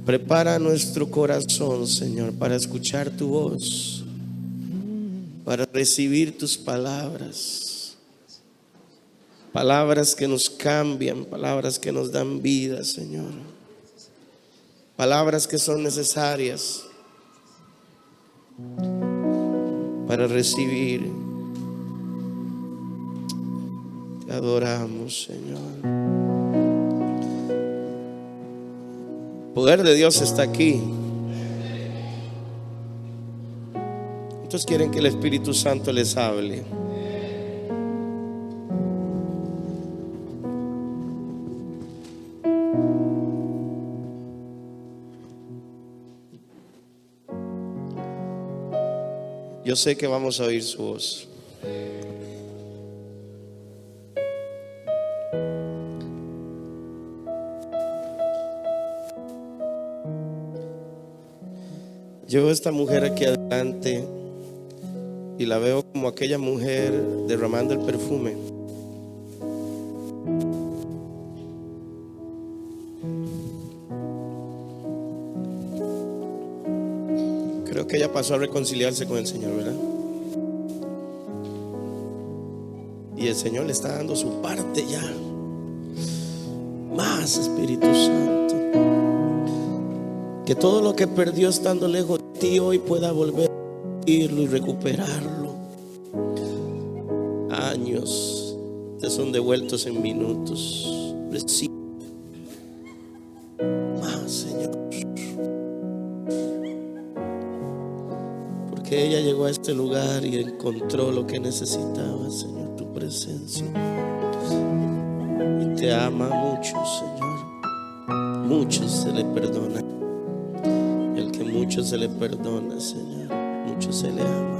Prepara nuestro corazón, Señor, para escuchar tu voz, para recibir tus palabras. Palabras que nos cambian, palabras que nos dan vida, Señor. Palabras que son necesarias para recibir. Te adoramos, Señor. El poder de Dios está aquí. ¿Cuántos quieren que el Espíritu Santo les hable? Yo sé que vamos a oír su voz. Yo veo a esta mujer aquí adelante y la veo como aquella mujer derramando el perfume. Creo que ella pasó a reconciliarse con el Señor, ¿verdad? Y el Señor le está dando su parte ya. Más, Espíritu Santo. Que todo lo que perdió estando lejos de ti hoy pueda volver a irlo y recuperarlo. Años te son devueltos en minutos. Recibe más, Señor. Porque ella llegó a este lugar y encontró lo que necesitaba, Señor, tu presencia. Y te ama mucho, Señor. Mucho se le perdona. Mucho se le perdona, Señor. Mucho se le ama.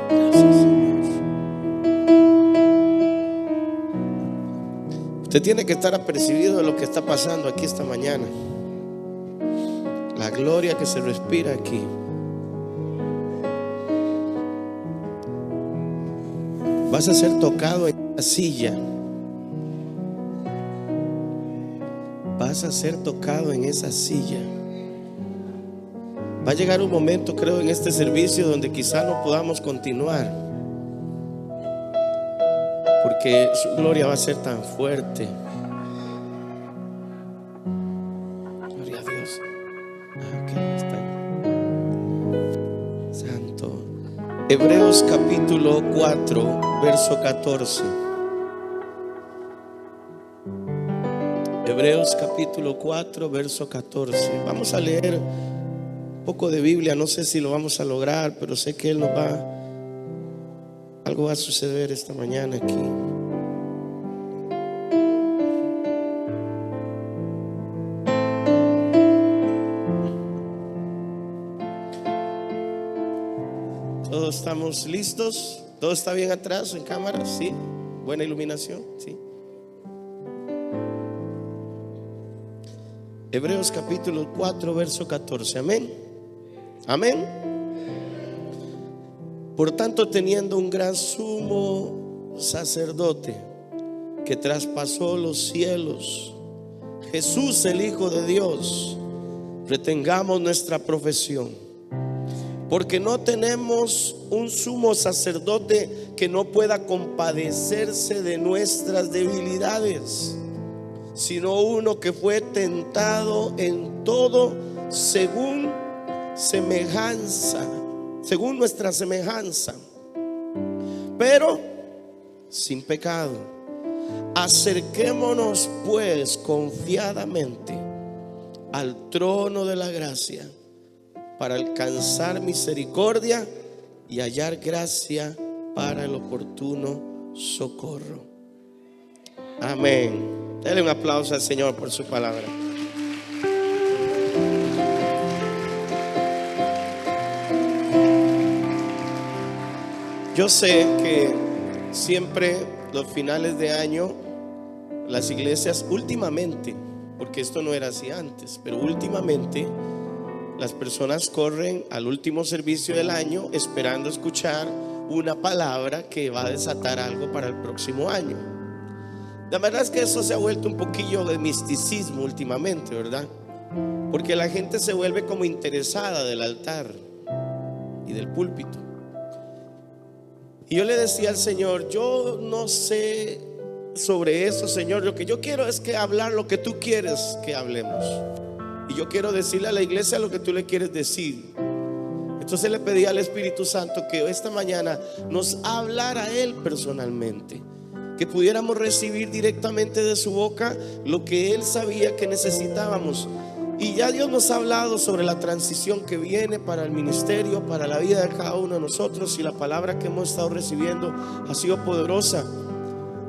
Gracias, Señor. Usted tiene que estar apercibido de lo que está pasando aquí esta mañana. La gloria que se respira aquí. Vas a ser tocado en la silla. Vas a ser tocado en esa silla. Va a llegar un momento, creo, en este servicio donde quizá no podamos continuar, porque su gloria va a ser tan fuerte. Gloria a Dios. Ok, está. Santo. Hebreos capítulo 4, verso 14. Hebreos capítulo 4, verso 14. Vamos a leer un poco de Biblia. No sé si lo vamos a lograr, pero sé que algo va a suceder esta mañana aquí. ¿Todos estamos listos? ¿Todo está bien atrás en cámara? ¿Sí? ¿Buena iluminación? ¿Sí? Hebreos capítulo 4, verso 14. Amén. Amén. Por tanto, teniendo un gran sumo sacerdote que traspasó los cielos, Jesús el Hijo de Dios, retengamos nuestra profesión. Porque no tenemos un sumo sacerdote que no pueda compadecerse de nuestras debilidades, sino uno que fue tentado en todo según nuestra semejanza, pero sin pecado. Acerquémonos pues confiadamente al trono de la gracia para alcanzar misericordia y hallar gracia para el oportuno socorro. Amén. Dale un aplauso al Señor por su palabra. Yo sé que siempre los finales de año, las iglesias últimamente, porque esto no era así antes, pero últimamente las personas corren al último servicio del año esperando escuchar una palabra que va a desatar algo para el próximo año. La verdad es que eso se ha vuelto un poquillo de misticismo últimamente, ¿verdad? Porque la gente se vuelve como interesada del altar y del púlpito. Y yo le decía al Señor, yo no sé sobre eso, Señor. Lo que yo quiero es que hablar lo que tú quieres que hablemos. Y yo quiero decirle a la iglesia lo que tú le quieres decir. Entonces le pedí al Espíritu Santo que esta mañana nos hablara a Él personalmente, que pudiéramos recibir directamente de su boca lo que Él sabía que necesitábamos. Y ya Dios nos ha hablado sobre la transición que viene para el ministerio, para la vida de cada uno de nosotros, y la palabra que hemos estado recibiendo ha sido poderosa.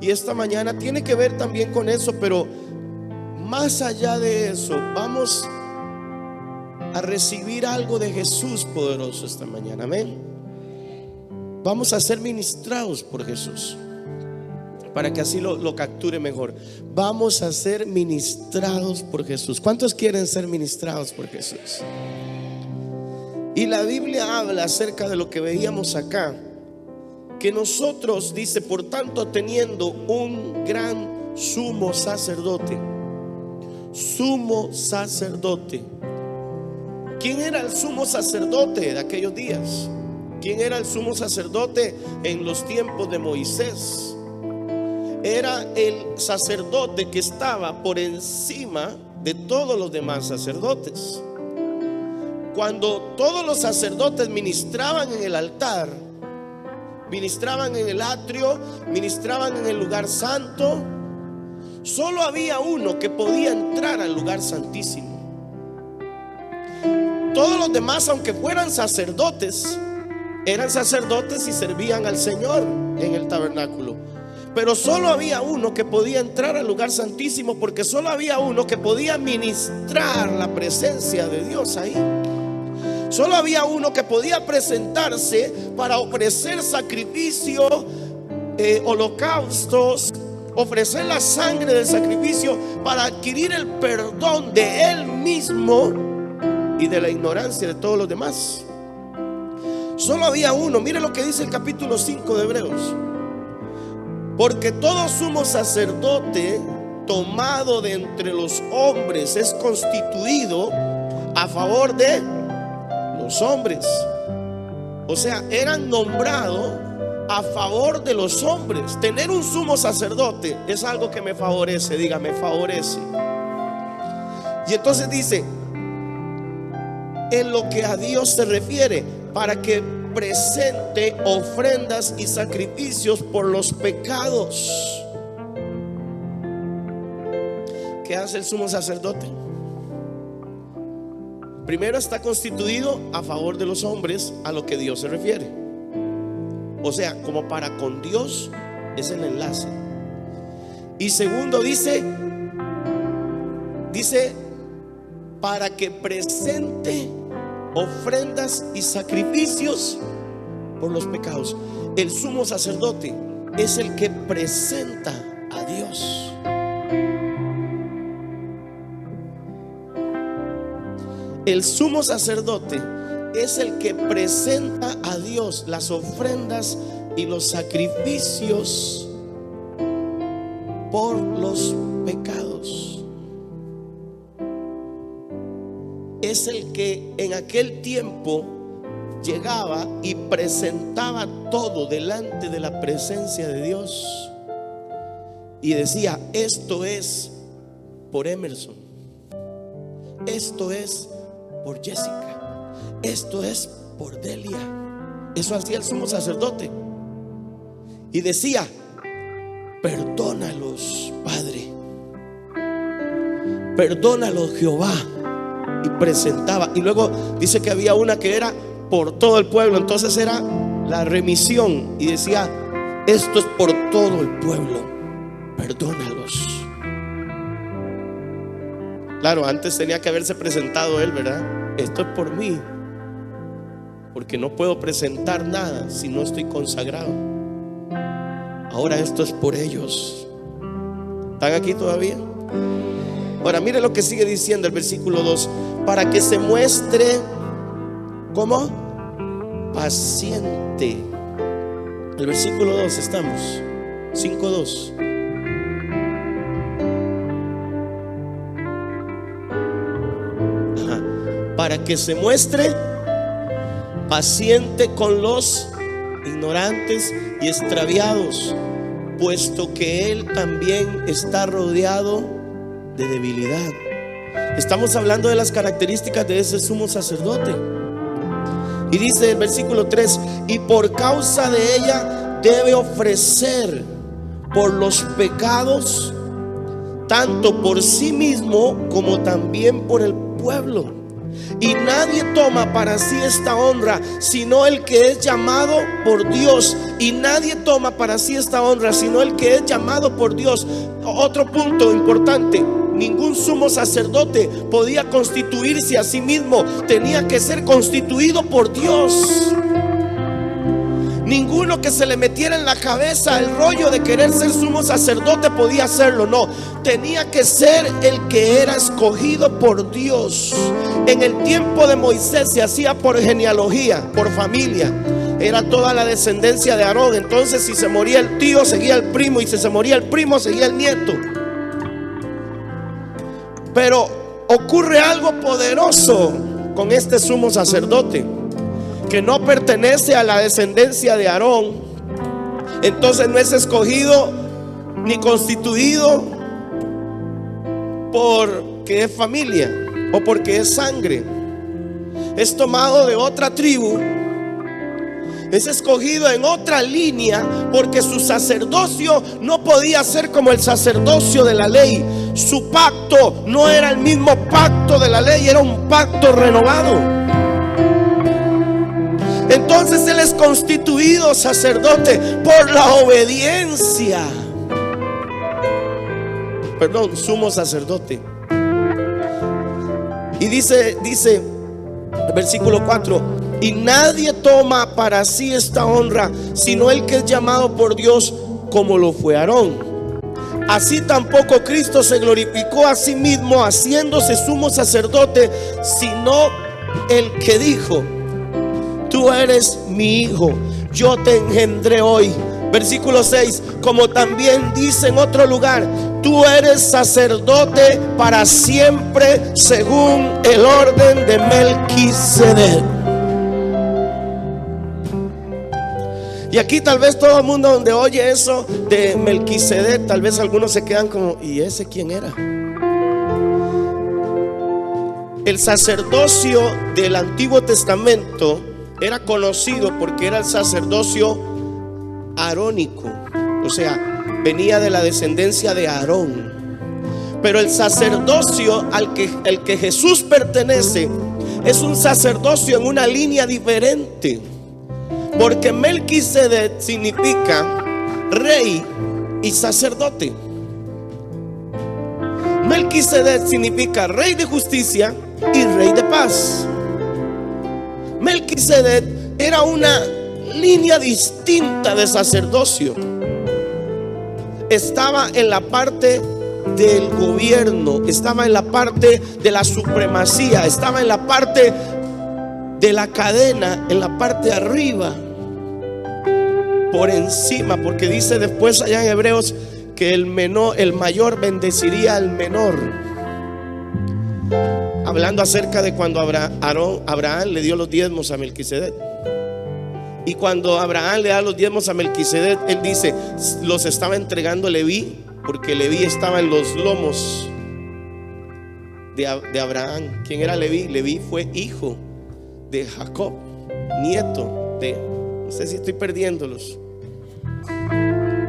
Y esta mañana tiene que ver también con eso, pero más allá de eso, vamos a recibir algo de Jesús poderoso esta mañana. Amén. Vamos a ser ministrados por Jesús, para que así lo capture mejor. Vamos a ser ministrados por Jesús. ¿Cuántos quieren ser ministrados por Jesús? Y la Biblia habla acerca de lo que veíamos acá, que nosotros, dice, por tanto, teniendo un gran sumo sacerdote. Sumo sacerdote. ¿Quién era el sumo sacerdote de aquellos días? ¿Quién era el sumo sacerdote en los tiempos de Moisés? Era el sacerdote que estaba por encima de todos los demás sacerdotes. Cuando todos los sacerdotes ministraban en el altar, ministraban en el atrio, ministraban en el lugar santo, solo había uno que podía entrar al lugar santísimo. Todos los demás, aunque fueran sacerdotes, eran sacerdotes y servían al Señor en el tabernáculo. Pero solo había uno que podía entrar al lugar santísimo, porque solo había uno que podía ministrar la presencia de Dios ahí. Solo había uno que podía presentarse para ofrecer sacrificio, holocaustos, ofrecer la sangre del sacrificio para adquirir el perdón de él mismo y de la ignorancia de todos los demás. Solo había uno. Mire lo que dice el capítulo 5 de Hebreos. Porque todo sumo sacerdote tomado de entre los hombres es constituido a favor de los hombres. O sea, eran nombrados a favor de los hombres. Tener un sumo sacerdote es algo que me favorece. Diga, me favorece. Y entonces dice, en lo que a Dios se refiere, para que presente ofrendas y sacrificios por los pecados. ¿Qué hace el sumo sacerdote? Primero, está constituido a favor de los hombres, a lo que Dios se refiere. O sea, como para con Dios es el enlace. Y segundo, dice para que presente ofrendas y sacrificios por los pecados. El sumo sacerdote es el que presenta a Dios. El sumo sacerdote es el que presenta a Dios las ofrendas y los sacrificios por los pecados. Es el que en aquel tiempo llegaba y presentaba todo delante de la presencia de Dios y decía: esto es por Emerson, esto es por Jessica, esto es por Delia. Eso hacía el sumo sacerdote. Y decía: perdónalos, Padre, perdónalos, Jehová. Y presentaba. Y luego dice que había una que era por todo el pueblo. Entonces era la remisión. Y decía: esto es por todo el pueblo, perdónalos. Claro, antes tenía que haberse presentado él, ¿verdad? Esto es por mí, porque no puedo presentar nada si no estoy consagrado. Ahora esto es por ellos. ¿Están aquí todavía? Ahora mire lo que sigue diciendo el versículo 2: para que se muestre como paciente. El versículo 2 estamos, 5:2. para que se muestre paciente con los ignorantes y extraviados, puesto que Él también está rodeado de debilidad. Estamos hablando de las características de ese sumo sacerdote. Y dice el versículo 3: y por causa de ella debe ofrecer por los pecados, tanto por sí mismo como también por el pueblo. Y nadie toma para sí esta honra, sino el que es llamado por Dios. Y nadie toma para sí esta honra, sino el que es llamado por Dios. Otro punto importante: ningún sumo sacerdote podía constituirse a sí mismo, tenía que ser constituido por Dios. Ninguno que se le metiera en la cabeza el rollo de querer ser sumo sacerdote podía hacerlo, no. Tenía que ser el que era escogido por Dios. En el tiempo de Moisés se hacía por genealogía, por familia. Era toda la descendencia de Aarón. Entonces, si se moría el tío, seguía el primo, y si se moría el primo, seguía el nieto. Pero ocurre algo poderoso con este sumo sacerdote, que no pertenece a la descendencia de Aarón. Entonces no es escogido ni constituido porque es familia o porque es sangre. Es tomado de otra tribu, es escogido en otra línea, porque su sacerdocio no podía ser como el sacerdocio de la ley. Su pacto no era el mismo pacto de la ley, era un pacto renovado. Entonces Él es constituido sacerdote por la obediencia. Perdón, sumo sacerdote. Y dice el versículo 4: y nadie toma para sí esta honra, sino el que es llamado por Dios, como lo fue Aarón. Así tampoco Cristo se glorificó a sí mismo haciéndose sumo sacerdote, sino el que dijo: tú eres mi hijo, yo te engendré hoy. Versículo 6: como también dice en otro lugar: tú eres sacerdote para siempre, según el orden de Melquisedec. Y aquí tal vez todo el mundo donde oye eso de Melquisedec, tal vez algunos se quedan como: ¿y ese quién era? El sacerdocio del Antiguo Testamento era conocido porque era el sacerdocio arónico, o sea, venía de la descendencia de Aarón. Pero el sacerdocio al que Jesús pertenece es un sacerdocio en una línea diferente, porque Melquisedec significa rey y sacerdote. Melquisedec significa rey de justicia y rey de paz. Melquisedec era una línea distinta de sacerdocio. Estaba en la parte del gobierno, estaba en la parte de la supremacía, estaba en la parte de la cadena, en la parte de arriba, por encima, porque dice después allá en Hebreos que el mayor bendeciría al menor, hablando acerca de cuando Abraham le dio los diezmos a Melquisedec. Y cuando Abraham le da los diezmos a Melquisedec, él dice: los estaba entregando Leví, porque Leví estaba en los lomos de Abraham. ¿Quién era Leví? Leví fue hijo de Jacob, nieto de... No sé si estoy perdiéndolos.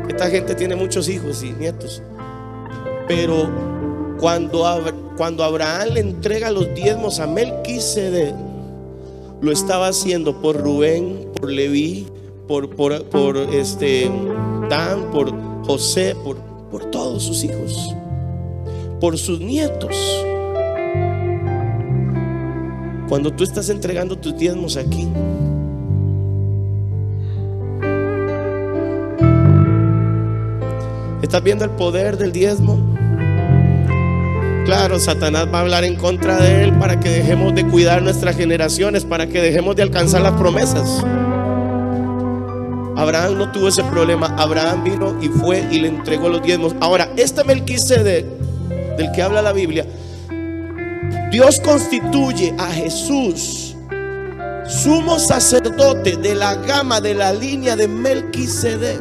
Esta gente tiene muchos hijos y nietos. Pero cuando Abraham le entrega los diezmos a Melquisedec, lo estaba haciendo por Rubén, por Leví, por Dan, por José, por todos sus hijos, por sus nietos. Cuando tú estás entregando tus diezmos aquí, ¿estás viendo el poder del diezmo? Claro, Satanás va a hablar en contra de él para que dejemos de cuidar nuestras generaciones, para que dejemos de alcanzar las promesas. Abraham no tuvo ese problema. Abraham vino y fue y le entregó los diezmos. Ahora, este Melquisedec del que habla la Biblia Dios constituye a Jesús sumo sacerdote de la gama, de la línea de Melquisedec,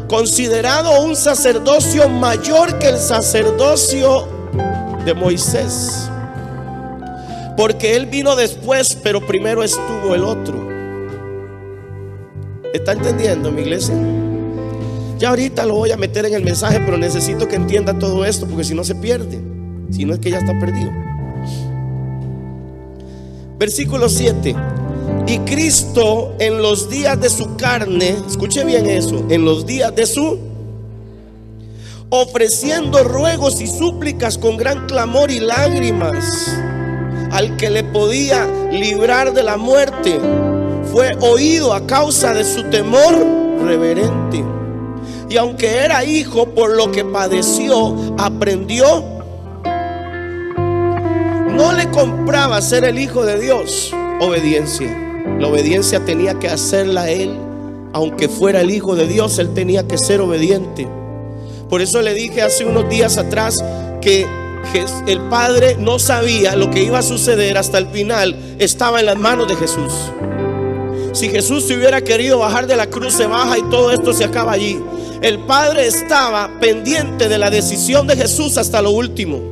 considerado un sacerdocio mayor que el sacerdocio de Moisés, porque él vino después, pero primero estuvo el otro. ¿Está entendiendo, mi iglesia? Ya ahorita lo voy a meter en el mensaje, pero necesito que entienda todo esto, porque si no se pierde, si no es que ya está perdido. Versículo 7. Y Cristo en los días de su carne, escuche bien eso, en los días de su, ofreciendo ruegos y súplicas con gran clamor y lágrimas al que le podía librar de la muerte, fue oído a causa de su temor reverente. Y aunque era hijo, por lo que padeció, aprendió. No le compraba ser el hijo de Dios obediencia. La obediencia tenía que hacerla él. Aunque fuera el hijo de Dios, él tenía que ser obediente. Por eso le dije hace unos días atrás que el Padre no sabía lo que iba a suceder hasta el final. Estaba en las manos de Jesús. Si Jesús se hubiera querido bajar de la cruz, se baja y todo esto se acaba allí. El Padre estaba pendiente de la decisión de Jesús hasta lo último.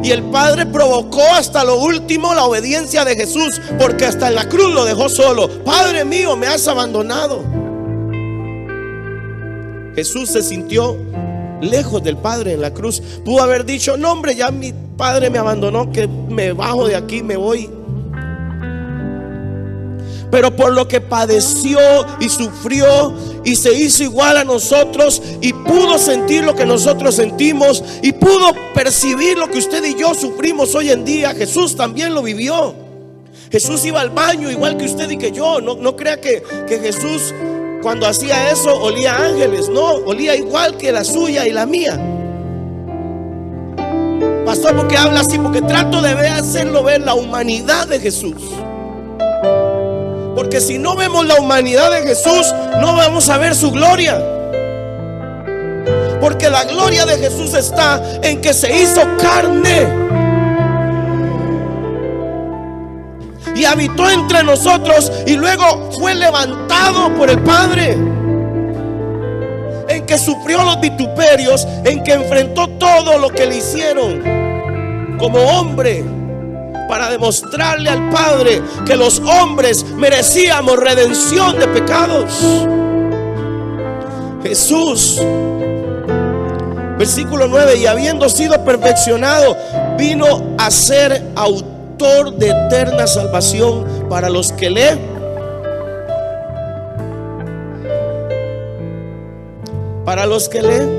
Y el Padre provocó hasta lo último la obediencia de Jesús, porque hasta en la cruz lo dejó solo. Padre mío, me has abandonado. Jesús se sintió lejos del Padre en la cruz. Pudo haber dicho: no, hombre, ya mi Padre me abandonó, que me bajo de aquí, me voy. Pero por lo que padeció y sufrió y se hizo igual a nosotros, y pudo sentir lo que nosotros sentimos, y pudo percibir lo que usted y yo sufrimos hoy en día, Jesús también lo vivió. Jesús iba al baño igual que usted y que yo. No crea que Jesús, cuando hacía eso, olía a ángeles. No, olía igual que la suya y la mía. Pastor, ¿por qué habla así? Porque trato de hacerlo ver la humanidad de Jesús. Porque si no vemos la humanidad de Jesús, no vamos a ver su gloria. Porque la gloria de Jesús está en que se hizo carne y habitó entre nosotros, y luego fue levantado por el Padre, en que sufrió los vituperios, en que enfrentó todo lo que le hicieron como hombre, para demostrarle al Padre que los hombres merecíamos redención de pecados. Jesús, versículo 9, y habiendo sido perfeccionado, vino a ser autor de eterna salvación para los que leen. Para los que leen.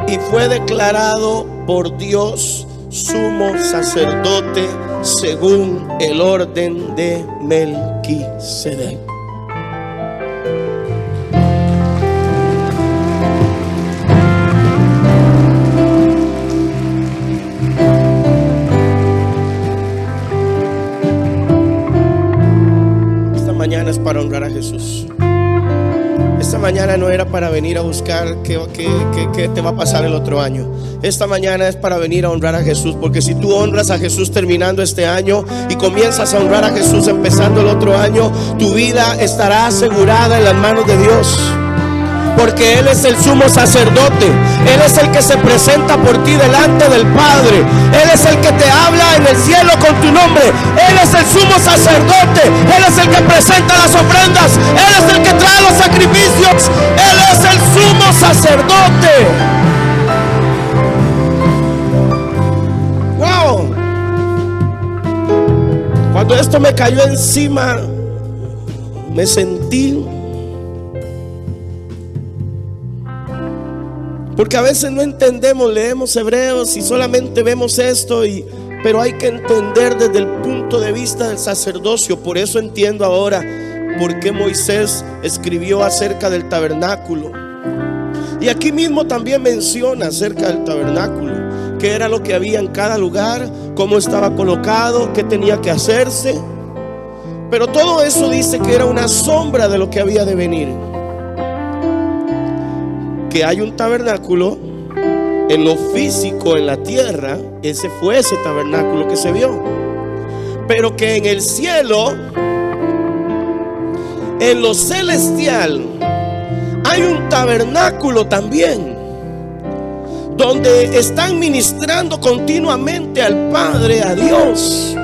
Y fue declarado por Dios sumo sacerdote según el orden de Melquisedec. Esta mañana es para honrar a Jesús. Esta mañana no era para venir a buscar qué te va a pasar el otro año. Esta mañana es para venir a honrar a Jesús. Porque si tú honras a Jesús terminando este año y comienzas a honrar a Jesús empezando el otro año, tu vida estará asegurada en las manos de Dios. Porque Él es el sumo sacerdote. Él es el que se presenta por ti delante del Padre. Él es el que te habla en el cielo con tu nombre. Él es el sumo sacerdote. Él es el que presenta las ofrendas. Él es el que trae los sacrificios. Él es el sumo sacerdote. Wow. Cuando esto me cayó encima, me sentí, porque a veces no entendemos, leemos Hebreos y solamente vemos esto, pero hay que entender desde el punto de vista del sacerdocio. Por eso entiendo ahora por qué Moisés escribió acerca del tabernáculo. Y aquí mismo también menciona acerca del tabernáculo, qué era lo que había en cada lugar, cómo estaba colocado, qué tenía que hacerse. Pero todo eso dice que era una sombra de lo que había de venir. Que hay un tabernáculo en lo físico, en la tierra, ese fue ese tabernáculo que se vio. Pero que en el cielo, en lo celestial, hay un tabernáculo también, donde están ministrando continuamente al Padre, a Dios,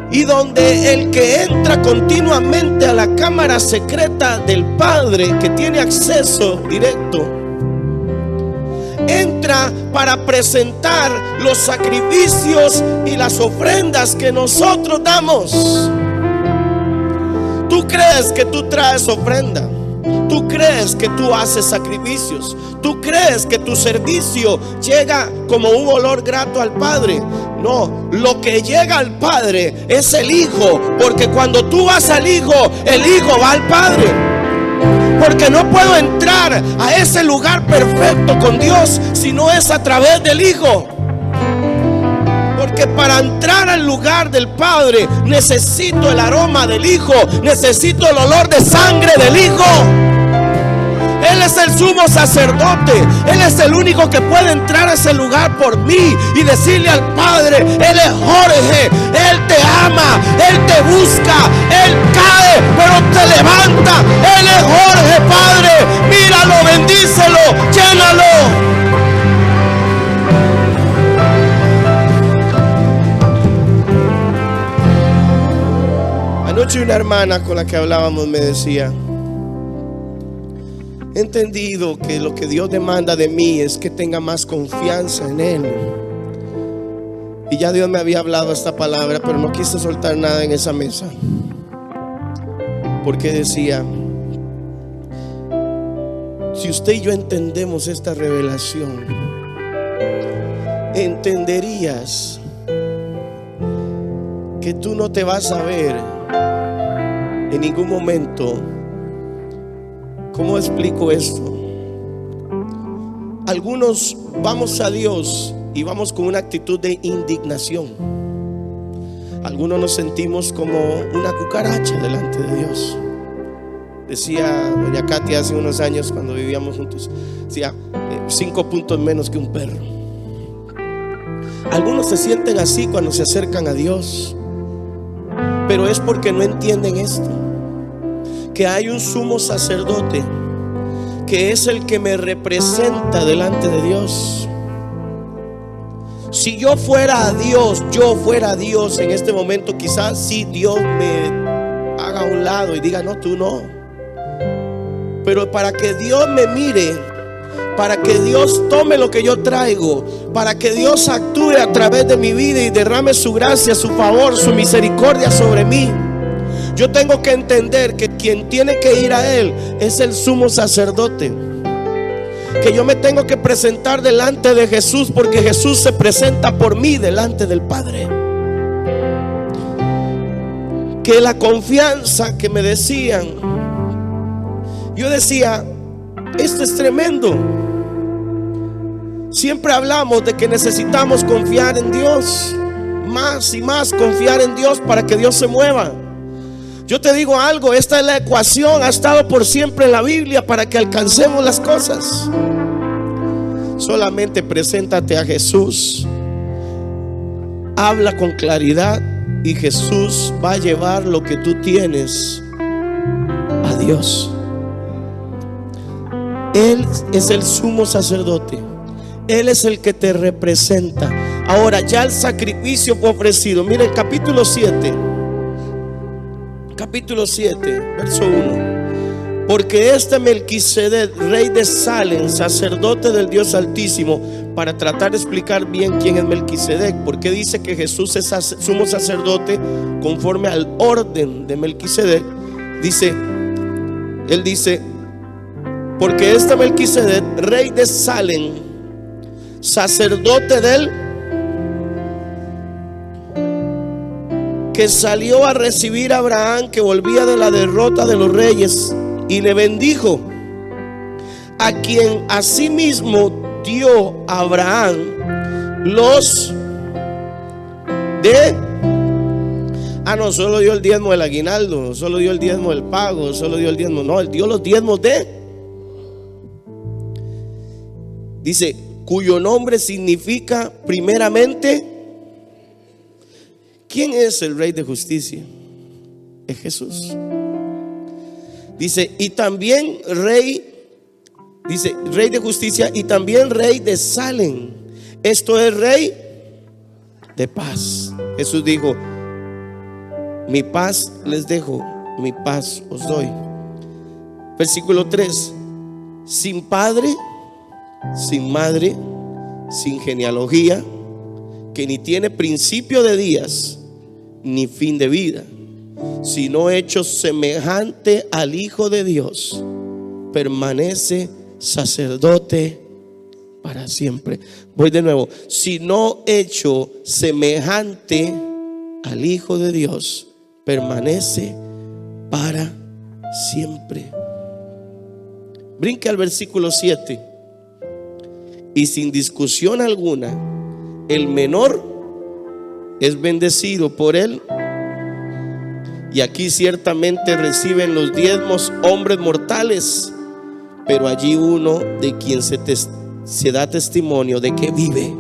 y donde el que entra continuamente a la cámara secreta del Padre, que tiene acceso directo, entra para presentar los sacrificios y las ofrendas que nosotros damos. ¿Tú crees que tú traes ofrenda? ¿Tú crees que tú haces sacrificios? ¿Tú crees que tu servicio llega como un olor grato al Padre? No, lo que llega al Padre es el Hijo, porque cuando tú vas al Hijo, el Hijo va al Padre. Porque no puedo entrar a ese lugar perfecto con Dios si no es a través del Hijo. Porque para entrar al lugar del Padre necesito el aroma del Hijo, necesito el olor de sangre del Hijo. Él es el sumo sacerdote. Él es el único que puede entrar a ese lugar por mí y decirle al Padre: Él es Jorge, Él te ama, Él te busca, Él cae pero te levanta. Él es Jorge, Padre, míralo, bendícelo, llénalo. Anoche una hermana con la que hablábamos me decía: he entendido que lo que Dios demanda de mí es que tenga más confianza en Él. Y ya Dios me había hablado esta palabra, pero no quise soltar nada en esa mesa, porque decía: si usted y yo entendemos esta revelación, entenderías que tú no te vas a ver en ningún momento. ¿Cómo explico esto? Algunos vamos a Dios y vamos con una actitud de indignación. Algunos nos sentimos como una cucaracha delante de Dios. Decía doña Katia hace unos años cuando vivíamos juntos, decía 5 puntos menos que un perro. Algunos se sienten así cuando se acercan a Dios, pero es porque no entienden esto, que hay un sumo sacerdote que es el que me representa delante de Dios. Si yo fuera a Dios, en este momento, quizás sí Dios me haga a un lado y diga: no, tú no. Pero para que Dios me mire, para que Dios tome lo que yo traigo, para que Dios actúe a través de mi vida y derrame su gracia, su favor, su misericordia sobre mí, yo tengo que entender que quien tiene que ir a Él es el sumo sacerdote. Que yo me tengo que presentar delante de Jesús, porque Jesús se presenta por mí delante del Padre. Que la confianza que me decían, yo decía: esto es tremendo. Siempre hablamos de que necesitamos confiar en Dios, más y más confiar en Dios para que Dios se mueva. Yo te digo algo, esta es la ecuación, ha estado por siempre en la Biblia para que alcancemos las cosas. Solamente preséntate a Jesús, habla con claridad y Jesús va a llevar lo que tú tienes a Dios. Él es el sumo sacerdote, Él es el que te representa. Ahora ya el sacrificio fue ofrecido. Mira el capítulo 7, verso 1. Porque este Melquisedec, rey de Salem, sacerdote del Dios Altísimo, para tratar de explicar bien quién es Melquisedec, porque dice que Jesús es sumo sacerdote conforme al orden de Melquisedec. Él dice: porque este Melquisedec, rey de Salem, sacerdote del que salió a recibir a Abraham, que volvía de la derrota de los reyes, y le bendijo, a quien asimismo dio a Abraham los de no solo dio el diezmo del aguinaldo, solo dio el diezmo del pago, solo dio el diezmo, no, él dio los diezmos de. Dice: cuyo nombre significa primeramente. ¿Quién es el Rey de Justicia? Es Jesús. Dice, y también Rey, dice, Rey de Justicia y también Rey de Salem. Esto es Rey de paz. Jesús dijo, mi paz les dejo, mi paz os doy. Versículo 3. Sin padre, sin madre, sin genealogía, que ni tiene principio de días ni fin de vida, sino hecho semejante al Hijo de Dios, permanece sacerdote para siempre. Voy de nuevo. Sino hecho semejante al Hijo de Dios, permanece para siempre. Brinque al versículo 7. Y sin discusión alguna, el menor es bendecido por él. Y aquí ciertamente reciben los diezmos hombres mortales, pero allí uno de quien se da testimonio de que vive.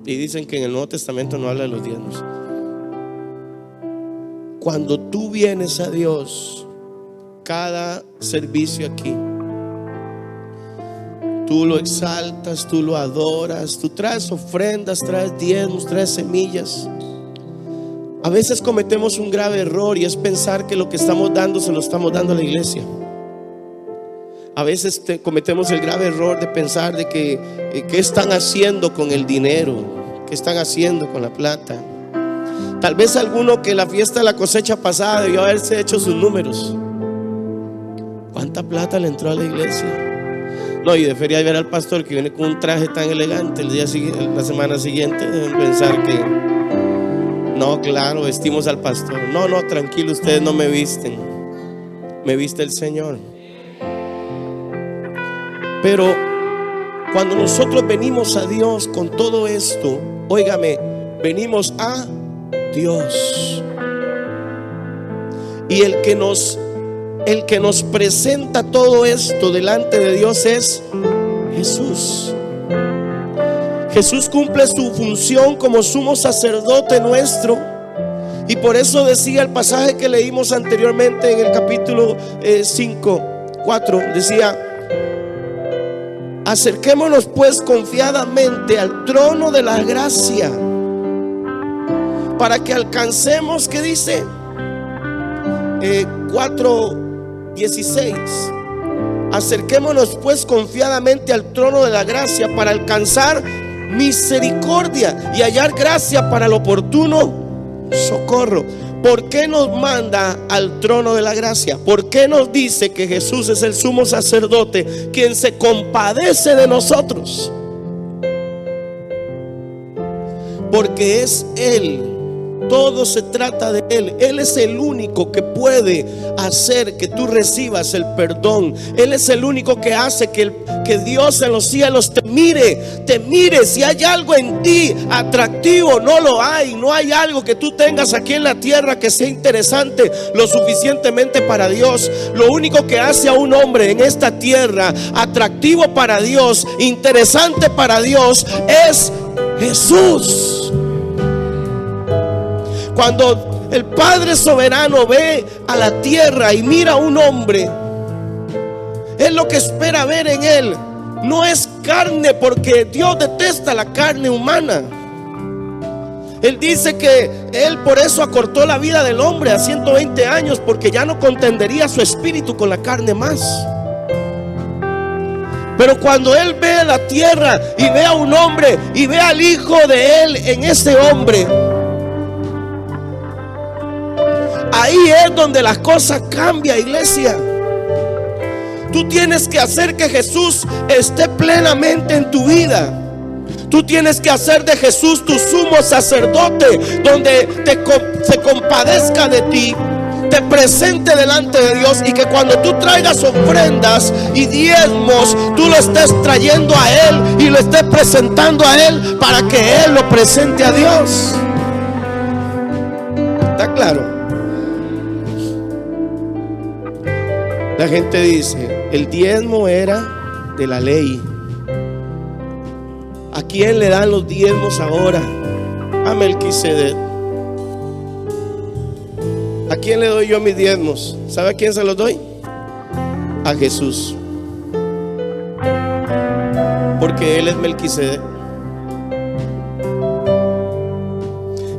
Y dicen que en el Nuevo Testamento no habla de los diezmos. Cuando tú vienes a Dios, cada servicio aquí, tú lo exaltas, tú lo adoras, tú traes ofrendas, traes diezmos, traes semillas. A veces cometemos un grave error y es pensar que lo que estamos dando se lo estamos dando a la iglesia. A veces cometemos el grave error de pensar de que ¿qué están haciendo con el dinero? ¿Qué están haciendo con la plata? Tal vez alguno que la fiesta de la cosecha pasada debió haberse hecho sus números. ¿Cuánta plata le entró a la iglesia? No, y debería ver al pastor que viene con un traje tan elegante el día siguiente, la semana siguiente, deben pensar que no, claro, vestimos al pastor. No, tranquilo, ustedes no me visten, me viste el Señor. Pero cuando nosotros venimos a Dios con todo esto, óigame, venimos a Dios. Y el que nos presenta todo esto delante de Dios es Jesús. Jesús cumple su función como sumo sacerdote nuestro. Y por eso decía el pasaje que leímos anteriormente en el capítulo 4, decía: acerquémonos pues confiadamente al trono de la gracia, para que alcancemos, ¿qué dice? 4:16. Acerquémonos pues confiadamente al trono de la gracia para alcanzar misericordia y hallar gracia para el oportuno socorro. ¿Por qué nos manda al trono de la gracia? ¿Por qué nos dice que Jesús es el sumo sacerdote, quien se compadece de nosotros? Porque es Él. Todo se trata de Él. Él es el único que puede hacer que tú recibas el perdón. Él es el único que hace que Dios en los cielos te mire. Si hay algo en ti atractivo, no lo hay. No hay algo que tú tengas aquí en la tierra que sea interesante lo suficientemente para Dios. Lo único que hace a un hombre en esta tierra atractivo para Dios, interesante para Dios, es Jesús. Cuando el Padre soberano ve a la tierra y mira a un hombre, Él lo que espera ver en él no es carne, porque Dios detesta la carne humana. Él dice que Él por eso acortó la vida del hombre a 120 años, porque ya no contendería su espíritu con la carne más. Pero cuando Él ve la tierra y ve a un hombre y ve al Hijo de Él en ese hombre, ahí es donde las cosas cambian, iglesia. Tú tienes que hacer que Jesús esté plenamente en tu vida. Tú tienes que hacer de Jesús tu sumo sacerdote, donde se compadezca de ti, te presente delante de Dios, y que cuando tú traigas ofrendas y diezmos, tú lo estés trayendo a Él y lo estés presentando a Él, para que Él lo presente a Dios. ¿Está claro? La gente dice, el diezmo era de la ley. ¿A quién le dan los diezmos ahora? A Melquisedec. ¿A quién le doy yo mis diezmos? ¿Sabe a quién se los doy? A Jesús, porque Él es Melquisedec.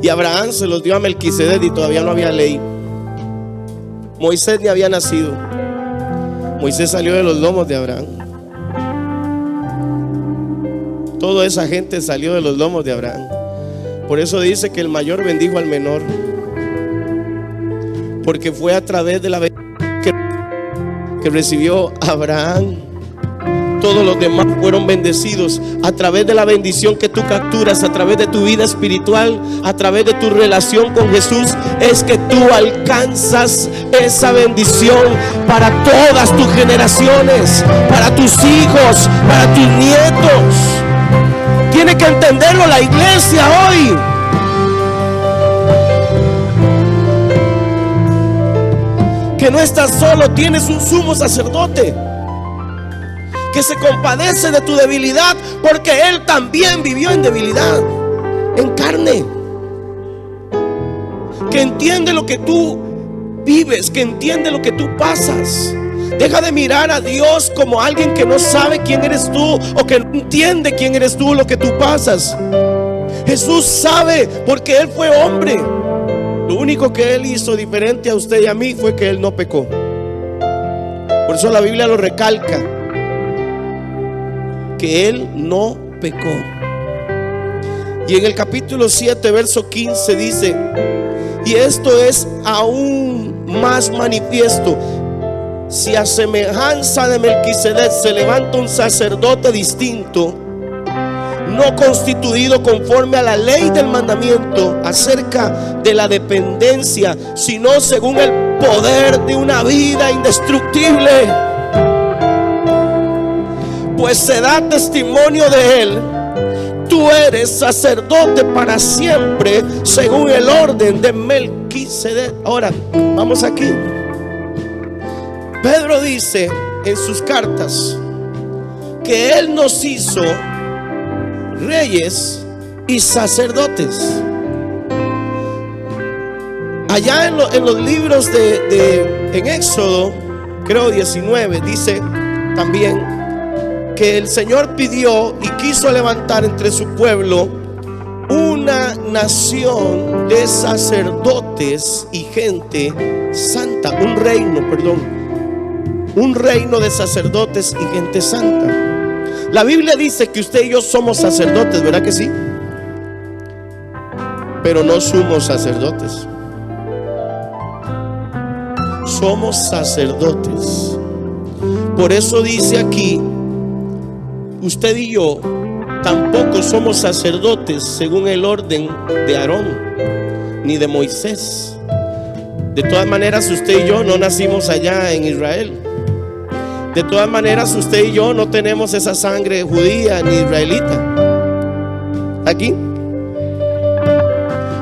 Y Abraham se los dio a Melquisedec y todavía no había ley. Moisés ni había nacido. Moisés salió de los lomos de Abraham. Toda esa gente salió de los lomos de Abraham. Por eso dice que el mayor bendijo al menor, porque fue a través de la bendición que recibió Abraham. Todos los demás fueron bendecidos a través de la bendición que tú capturas, a través de tu vida espiritual, a través de tu relación con Jesús. Es que tú alcanzas esa bendición para todas tus generaciones, para tus hijos, para tus nietos. Tiene que entenderlo la iglesia hoy. Que no estás solo, tienes un sumo sacerdote que se compadece de tu debilidad, porque Él también vivió en debilidad, en carne. Que entiende lo que tú vives, que entiende lo que tú pasas. Deja de mirar a Dios como alguien que no sabe quién eres tú, o que no entiende quién eres tú, lo que tú pasas. Jesús sabe, porque Él fue hombre. Lo único que Él hizo diferente a usted y a mí fue que Él no pecó. Por eso la Biblia lo recalca, que Él no pecó. Y en el capítulo 7 verso 15 dice: y esto es aún más manifiesto, si a semejanza de Melquisedec se levanta un sacerdote distinto, no constituido conforme a la ley del mandamiento acerca de la dependencia, sino según el poder de una vida indestructible, pues se da testimonio de Él: tú eres sacerdote para siempre, según el orden de Melquisedec. Ahora, vamos aquí. Pedro dice en sus cartas que Él nos hizo reyes y sacerdotes. Allá en los libros en Éxodo, creo 19, dice también que el Señor pidió y quiso levantar entre su pueblo una nación de sacerdotes y gente santa, un reino de sacerdotes y gente santa. La Biblia dice que usted y yo somos sacerdotes, ¿verdad que sí? Pero no somos sacerdotes. Somos sacerdotes. Por eso dice aquí: usted y yo tampoco somos sacerdotes según el orden de Aarón ni de Moisés. De todas maneras, usted y yo no nacimos allá en Israel. De todas maneras, usted y yo no tenemos esa sangre judía ni israelita aquí.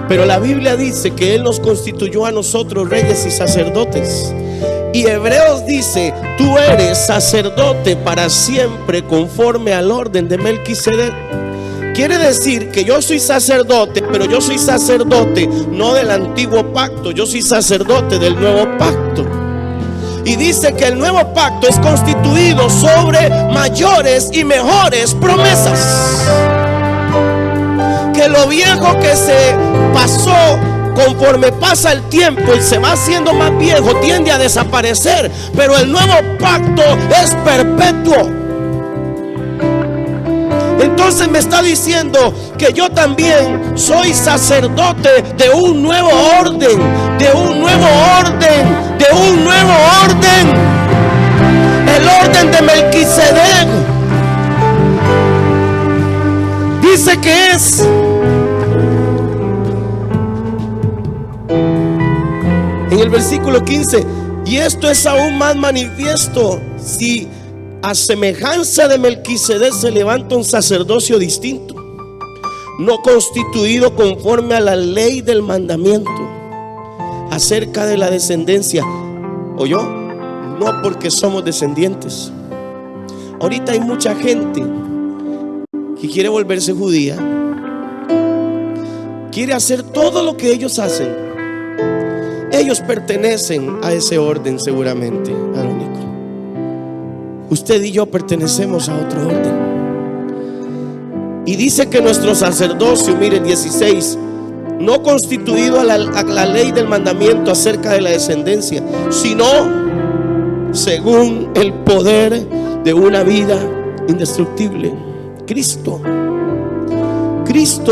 Pero la Biblia dice que Él nos constituyó a nosotros reyes y sacerdotes. Y Hebreos dice: tú eres sacerdote para siempre conforme al orden de Melquisedec. Quiere decir que yo soy sacerdote, pero yo soy sacerdote no del antiguo pacto, yo soy sacerdote del nuevo pacto. Y dice que el nuevo pacto es constituido sobre mayores y mejores promesas. Que lo viejo que se pasó, conforme pasa el tiempo y se va haciendo más viejo, tiende a desaparecer. Pero el nuevo pacto es perpetuo. Entonces me está diciendo que yo también soy sacerdote de un nuevo orden, de un nuevo orden, de un nuevo orden. El orden de Melquisedec. Dice que es en el versículo 15: y esto es aún más manifiesto, si a semejanza de Melquisedec se levanta un sacerdocio distinto, no constituido conforme a la ley del mandamiento acerca de la descendencia. ¿Oyó? No porque somos descendientes. Ahorita hay mucha gente que quiere volverse judía, quiere hacer todo lo que ellos hacen. Ellos pertenecen a ese orden seguramente, arónico. Usted y yo pertenecemos a otro orden. Y dice que nuestro sacerdocio, mire 16, no constituido a la ley del mandamiento acerca de la descendencia, sino según el poder de una vida indestructible. Cristo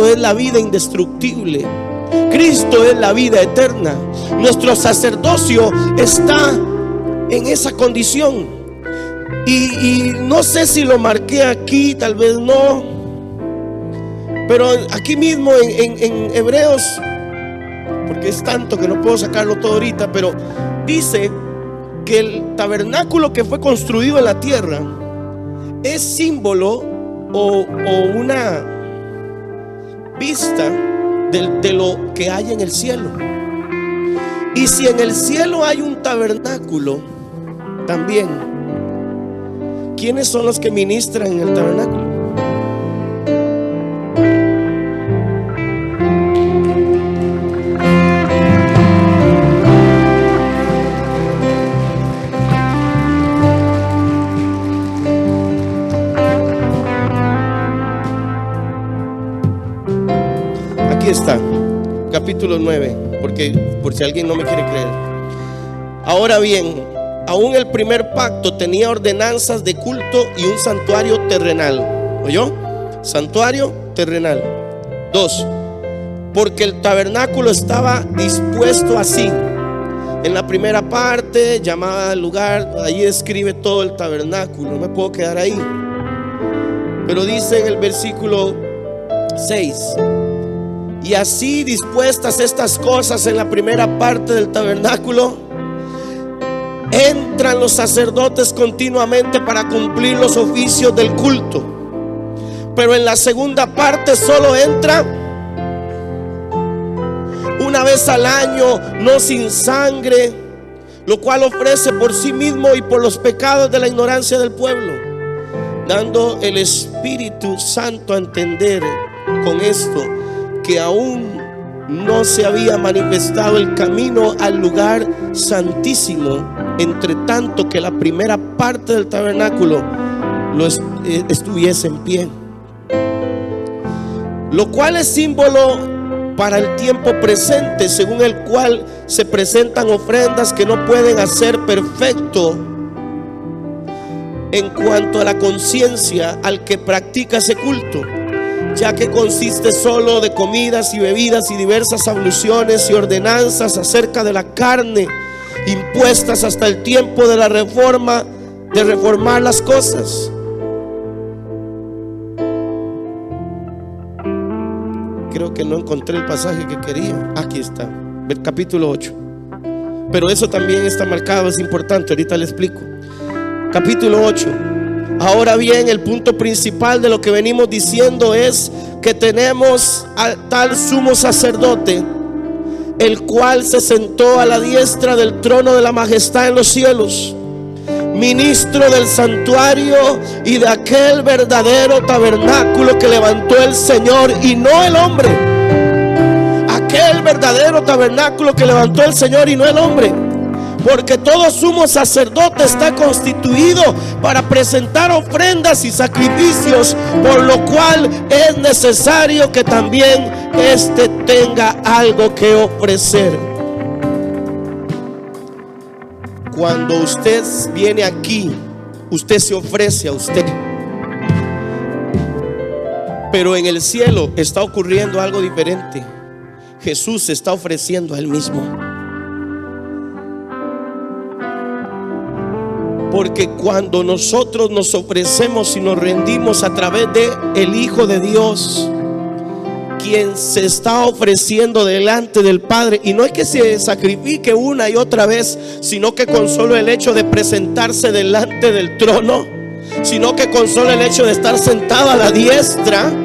es la vida indestructible. Cristo es la vida eterna. Nuestro sacerdocio está en esa condición. Y no sé si lo marqué aquí, tal vez no, pero aquí mismo en Hebreos, porque es tanto que no puedo sacarlo todo ahorita, pero dice que el tabernáculo que fue construido en la tierra es símbolo o una vista de lo que hay en el cielo. Y si en el cielo hay un tabernáculo también, ¿quiénes son los que ministran en el tabernáculo? Aquí está, capítulo 9, porque por si alguien no me quiere creer. Ahora bien, aún el primer pacto tenía ordenanzas de culto y un santuario terrenal. ¿Oyó? Santuario terrenal. 2. Porque el tabernáculo estaba dispuesto así. En la primera parte, llamada lugar, ahí describe todo el tabernáculo. No me puedo quedar ahí. Pero dice en el versículo 6: y así dispuestas estas cosas en la primera parte del tabernáculo, entran los sacerdotes continuamente para cumplir los oficios del culto. Pero en la segunda parte solo entra una vez al año, no sin sangre, lo cual ofrece por sí mismo y por los pecados de la ignorancia del pueblo, dando el Espíritu Santo a entender con esto que aún no se había manifestado el camino al lugar santísimo, entre tanto que la primera parte del tabernáculo estuviese en pie, lo cual es símbolo para el tiempo presente, según el cual se presentan ofrendas que no pueden hacer perfecto en cuanto a la conciencia al que practica ese culto, ya que consiste solo de comidas y bebidas y diversas abluciones y ordenanzas acerca de la carne, impuestas hasta el tiempo de la reforma, de reformar las cosas. Creo que no encontré el pasaje que quería. Aquí está, el capítulo 8. Pero eso también está marcado, es importante, ahorita le explico. Capítulo 8. Ahora bien, el punto principal de lo que venimos diciendo es que tenemos a tal sumo sacerdote, el cual se sentó a la diestra del trono de la majestad en los cielos, ministro del santuario y de aquel verdadero tabernáculo que levantó el Señor y no el hombre. Aquel verdadero tabernáculo que levantó el Señor y no el hombre. Porque todo sumo sacerdote está constituido para presentar ofrendas y sacrificios, por lo cual es necesario que también éste tenga algo que ofrecer. Cuando usted viene aquí, usted se ofrece a usted. Pero en el cielo está ocurriendo algo diferente. Jesús se está ofreciendo a Él mismo. Porque cuando nosotros nos ofrecemos y nos rendimos a través de el Hijo de Dios, quien se está ofreciendo delante del Padre, y no es que se sacrifique una y otra vez, sino que con solo el hecho de presentarse delante del trono, sino que con solo el hecho de estar sentado a la diestra,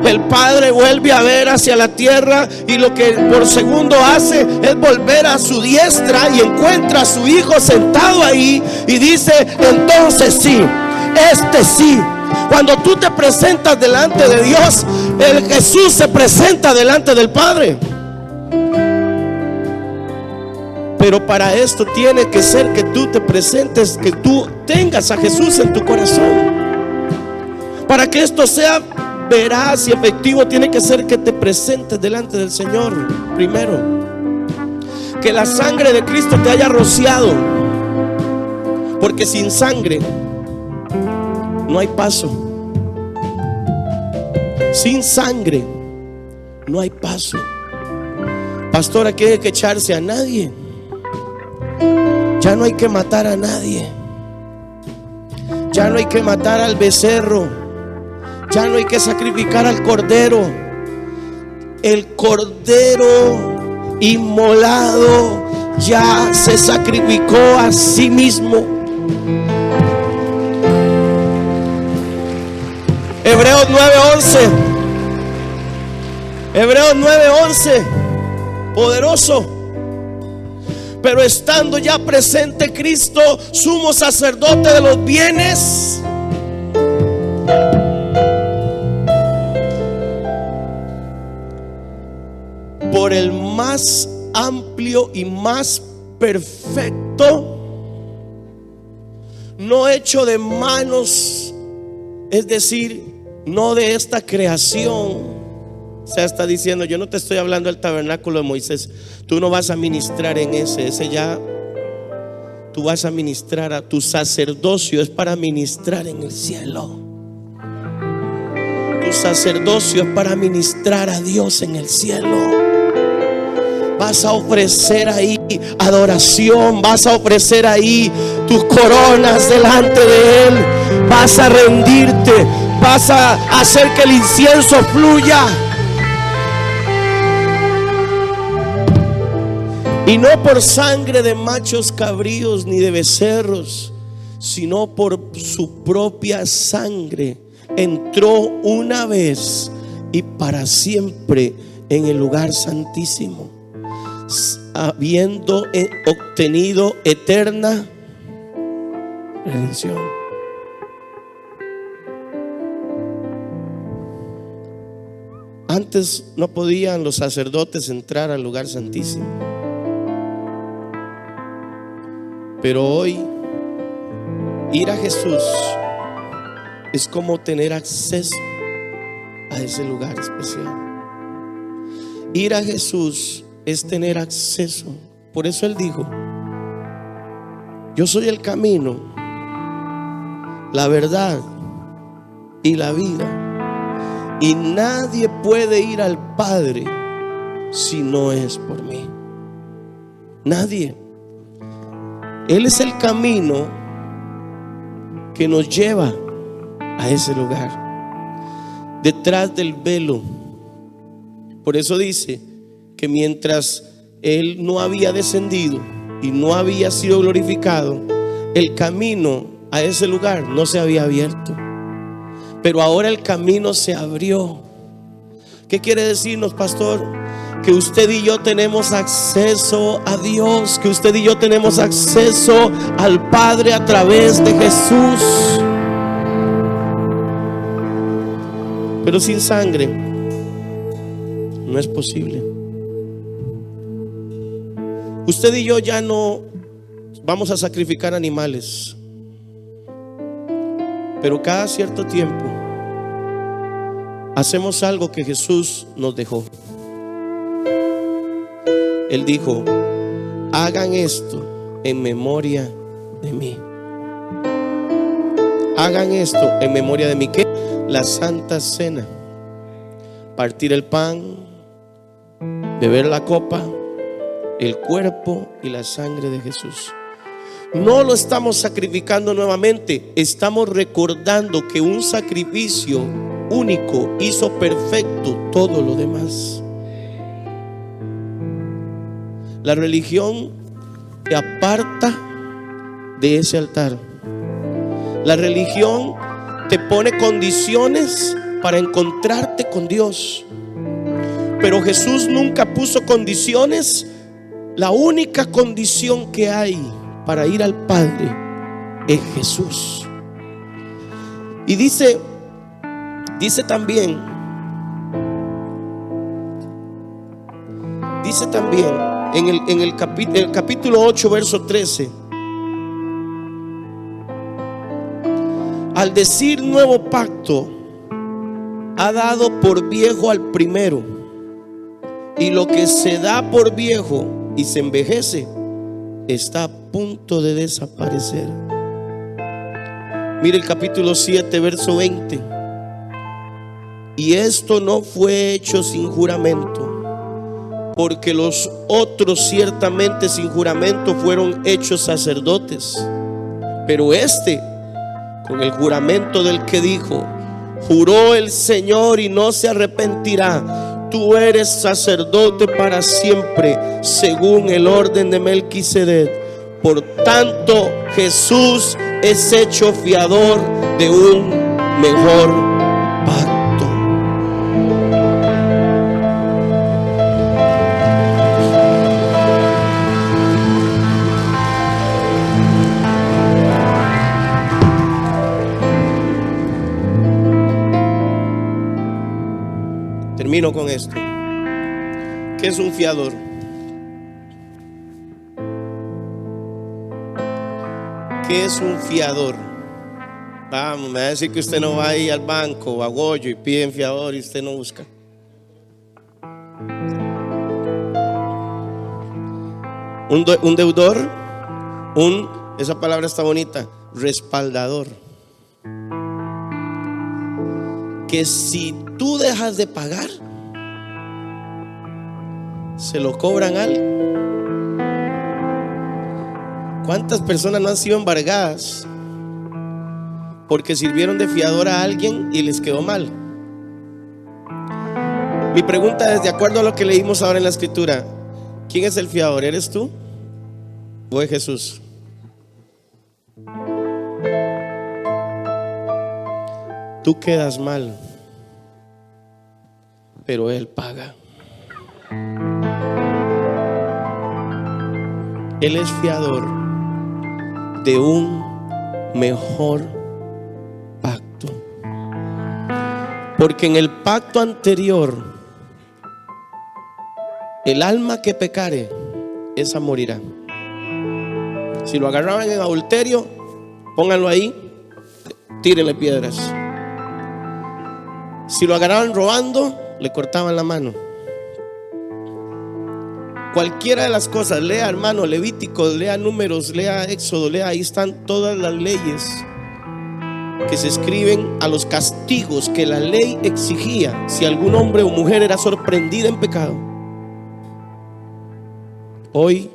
el Padre vuelve a ver hacia la tierra, y lo que por segundo hace es volver a su diestra y encuentra a su Hijo sentado ahí, y dice: entonces sí, este sí. Cuando tú te presentas delante de Dios, el Jesús se presenta delante del Padre. Pero para esto tiene que ser que tú te presentes, que tú tengas a Jesús en tu corazón. Para que esto sea veraz y efectivo, tiene que ser que te presentes delante del Señor primero. Que la sangre de Cristo te haya rociado. Porque sin sangre no hay paso. Sin sangre no hay paso. Pastor, aquí hay que echarse a nadie. Ya no hay que matar a nadie. Ya no hay que matar al becerro. Ya no hay que sacrificar al cordero. El cordero inmolado ya se sacrificó a sí mismo. Hebreos 9:11. Hebreos 9:11. Poderoso. Pero estando ya presente Cristo, sumo sacerdote de los bienes, por el más amplio y más perfecto, no hecho de manos, es decir, no de esta creación. O sea, está diciendo: yo no te estoy hablando del tabernáculo de Moisés. Tú no vas a ministrar en ese ya. Tú vas a ministrar, a tu sacerdocio es para ministrar en el cielo. Tu sacerdocio es para ministrar a Dios en el cielo. Vas a ofrecer ahí adoración, vas a ofrecer ahí tus coronas delante de Él. Vas a rendirte, vas a hacer que el incienso fluya. Y no por sangre de machos cabríos ni de becerros, sino por su propia sangre entró una vez y para siempre en el lugar santísimo, habiendo obtenido eterna redención. Antes no podían los sacerdotes entrar al lugar santísimo, pero hoy ir a Jesús es como tener acceso a ese lugar especial. Ir a Jesús es tener acceso. Por eso Él dijo: yo soy el camino, la verdad y la vida, y nadie puede ir al Padre si no es por mí. Nadie. Él es el camino que nos lleva a ese lugar, detrás del velo. Por eso dice que mientras Él no había descendido y no había sido glorificado, el camino a ese lugar no se había abierto. Pero ahora el camino se abrió. ¿Qué quiere decirnos, pastor? Que usted y yo tenemos acceso a Dios, que usted y yo tenemos acceso al Padre a través de Jesús. Pero sin sangre no es posible. Usted y yo ya no vamos a sacrificar animales, pero cada cierto tiempo hacemos algo que Jesús nos dejó. Él dijo: hagan esto en memoria de mí. Hagan esto en memoria de mí. ¿Qué? La Santa Cena. Partir el pan, beber la copa, el cuerpo y la sangre de Jesús. No lo estamos sacrificando nuevamente, estamos recordando que un sacrificio único hizo perfecto todo lo demás. La religión te aparta de ese altar. La religión te pone condiciones para encontrarte con Dios. Pero Jesús nunca puso condiciones. La única condición que hay para ir al Padre en Jesús. Y dice también en el capítulo 8, verso 13, al decir nuevo pacto, ha dado por viejo al primero, y lo que se da por viejo y se envejece está a punto de desaparecer. Mire el capítulo 7, verso 20. Y esto no fue hecho sin juramento, porque los otros ciertamente sin juramento fueron hechos sacerdotes, pero este con el juramento del que dijo: juró el Señor y no se arrepentirá, tú eres sacerdote para siempre, según el orden de Melquisedec. Por tanto, Jesús es hecho fiador de un mejor pacto. Termino con esto. ¿Qué es un fiador? ¿Qué es un fiador? Vamos, me va a decir que usted no va ahí al banco o a Goyo y piden fiador y usted no busca. Un deudor, esa palabra está bonita, respaldador. Que si tú dejas de pagar, se lo cobran al. ¿Cuántas personas no han sido embargadas porque sirvieron de fiador a alguien y les quedó mal? Mi pregunta es, de acuerdo a lo que leímos ahora en la escritura, ¿quién es el fiador? ¿Eres tú o es Jesús? Tú quedas mal, pero Él paga. Él es fiador de un mejor pacto, porque en el pacto anterior, el alma que pecare, esa morirá. Si lo agarraban en adulterio, pónganlo ahí, tírenle piedras. Si lo agarraban robando, le cortaban la mano. Cualquiera de las cosas, lea hermano Levítico, lea Números, lea Éxodo, lea, ahí están todas las leyes que se escriben a los castigos que la ley exigía si algún hombre o mujer era sorprendida en pecado. Hoy,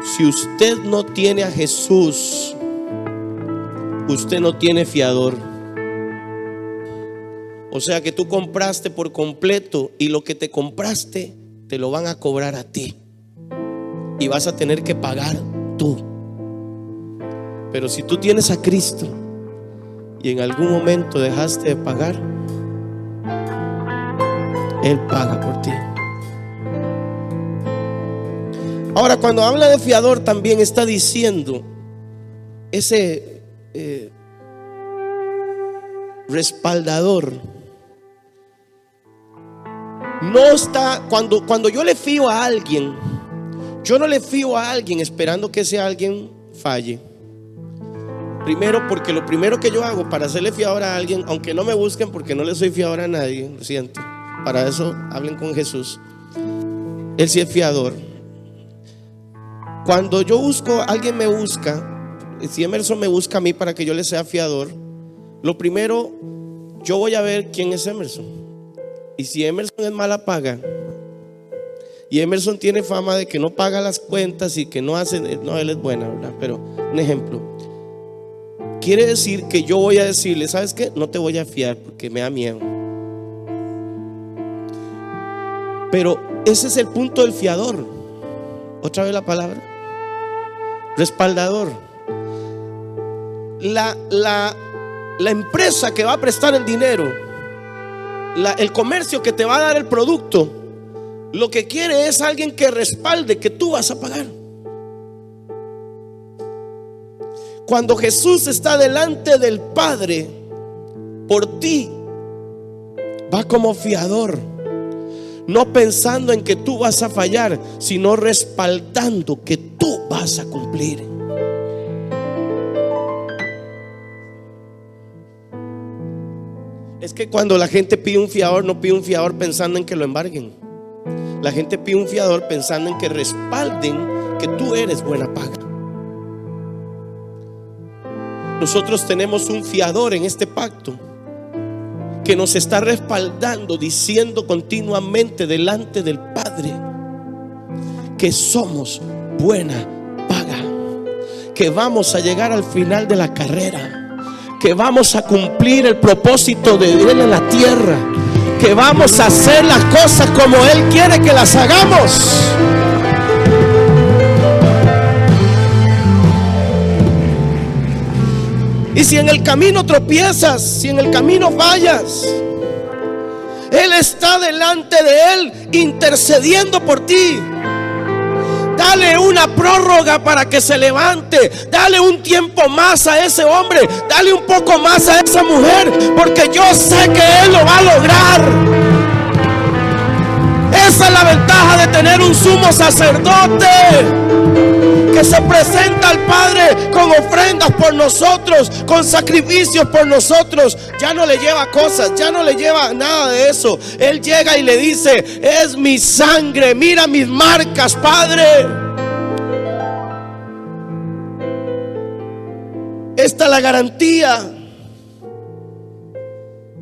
si usted no tiene a Jesús, usted no tiene fiador. O sea que tú compraste por completo y lo que te compraste te lo van a cobrar a ti y vas a tener que pagar tú. Pero si tú tienes a Cristo y en algún momento dejaste de pagar, Él paga por ti. Ahora, cuando habla de fiador, también está diciendo ese respaldador. No está, cuando yo le fío a alguien, yo no le fío a alguien esperando que ese alguien falle. Primero, porque lo primero que yo hago para hacerle fiador a alguien, aunque no me busquen, porque no le soy fiador a nadie, lo siento, para eso hablen con Jesús. Él sí es fiador. Cuando yo busco, alguien me busca, si Emerson me busca a mí para que yo le sea fiador, lo primero, yo voy a ver quién es Emerson. Y si Emerson es mala paga, y Emerson tiene fama de que no paga las cuentas y que no hace, no, él es buena, ¿verdad? Pero un ejemplo, quiere decir que yo voy a decirle, ¿sabes qué? No te voy a fiar porque me da miedo. Pero ese es el punto del fiador. Otra vez la palabra respaldador. La empresa que va a prestar el dinero, el comercio que te va a dar el producto, lo que quiere es alguien que respalde que tú vas a pagar. Cuando Jesús está delante del Padre por ti, va como fiador, no pensando en que tú vas a fallar, sino respaldando que tú vas a cumplir. Es que cuando la gente pide un fiador, no pide un fiador pensando en que lo embarguen. La gente pide un fiador pensando en que respalden que tú eres buena paga. Nosotros tenemos un fiador en este pacto que nos está respaldando, diciendo continuamente delante del Padre que somos buena paga, que vamos a llegar al final de la carrera, que vamos a cumplir el propósito de Él en la tierra, que vamos a hacer las cosas como Él quiere que las hagamos. Y si en el camino tropiezas, si en el camino fallas, Él está delante de Él intercediendo por ti. Dale una prórroga para que se levante. Dale un tiempo más a ese hombre. Dale un poco más a esa mujer, porque yo sé que Él lo va a lograr. Esa es la ventaja de tener un sumo sacerdote que se presenta al Padre con ofrendas por nosotros, con sacrificios por nosotros. Ya no le lleva cosas, ya no le lleva nada de eso. Él llega y le dice: es mi sangre, mira mis marcas, Padre. Esta es la garantía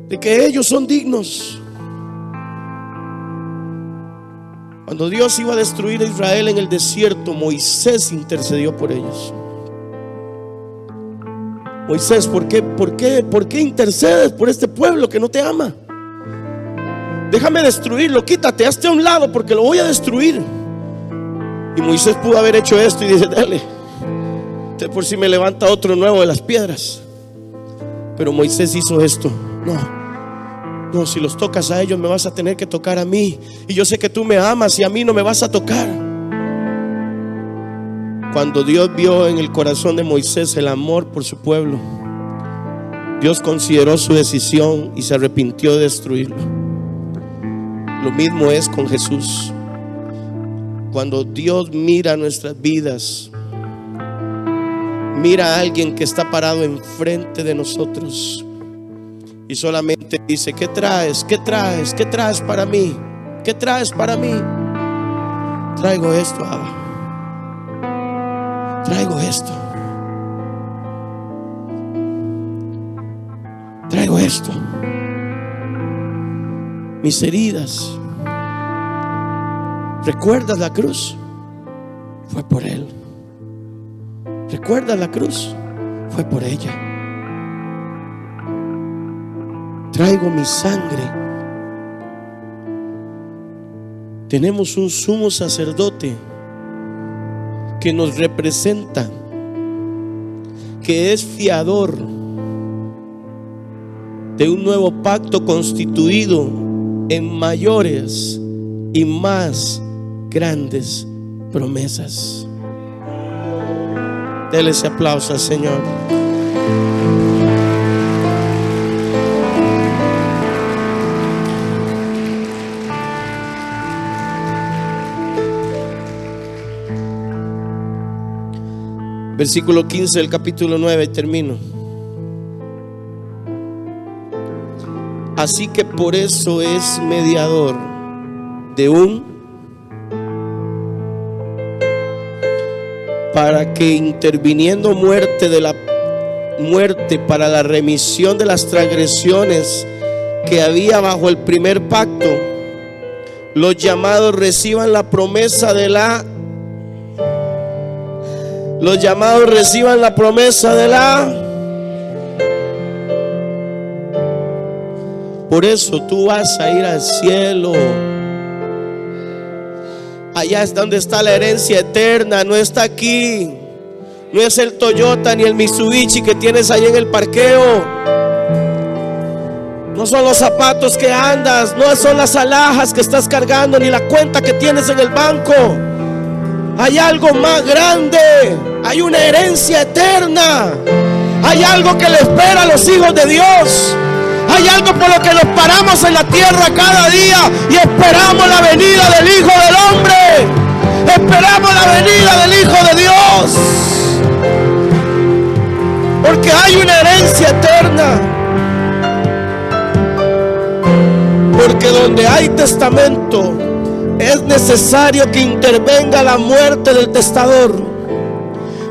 de que ellos son dignos. Cuando Dios iba a destruir a Israel en el desierto, Moisés intercedió por ellos. Moisés, ¿por qué intercedes por este pueblo que no te ama? Déjame destruirlo, quítate, hazte a un lado porque lo voy a destruir. Y Moisés pudo haber hecho esto y dice: dale, por si me levanta otro nuevo de las piedras. Pero Moisés hizo esto: no, si los tocas a ellos me vas a tener que tocar a mí, y yo sé que tú me amas y a mí no me vas a tocar. Cuando Dios vio en el corazón de Moisés el amor por su pueblo, Dios consideró su decisión y se arrepintió de destruirlo. Lo mismo es con Jesús. Cuando Dios mira nuestras vidas, mira a alguien que está parado enfrente de nosotros y solamente dice: ¿qué traes? ¿Qué traes? ¿Qué traes para mí? ¿Qué traes para mí? Traigo esto, Abba. Traigo esto. Traigo esto. Mis heridas. ¿Recuerdas la cruz? Fue por Él. ¿Recuerdas la cruz? Fue por ella. Traigo mi sangre. Tenemos un sumo sacerdote que nos representa, que es fiador de un nuevo pacto constituido en mayores y más grandes promesas. Dele ese aplauso al Señor. Versículo 15 del capítulo 9, termino. Así que por eso es mediador de para que interviniendo muerte para la remisión de las transgresiones que había bajo el primer pacto, los llamados reciban la promesa de la Por eso tú vas a ir al cielo. Allá es donde está la herencia eterna, no está aquí. No es el Toyota ni el Mitsubishi que tienes ahí en el parqueo. No son los zapatos que andas, no son las alhajas que estás cargando, ni la cuenta que tienes en el banco. Hay algo más grande, Hay una herencia eterna. Hay algo que le espera a los hijos de Dios. Hay algo por lo que nos paramos en la tierra cada día y esperamos la venida del Hijo del Hombre. Esperamos la venida del Hijo de Dios. Porque hay una herencia eterna. Porque donde hay testamento es necesario que intervenga la muerte del testador.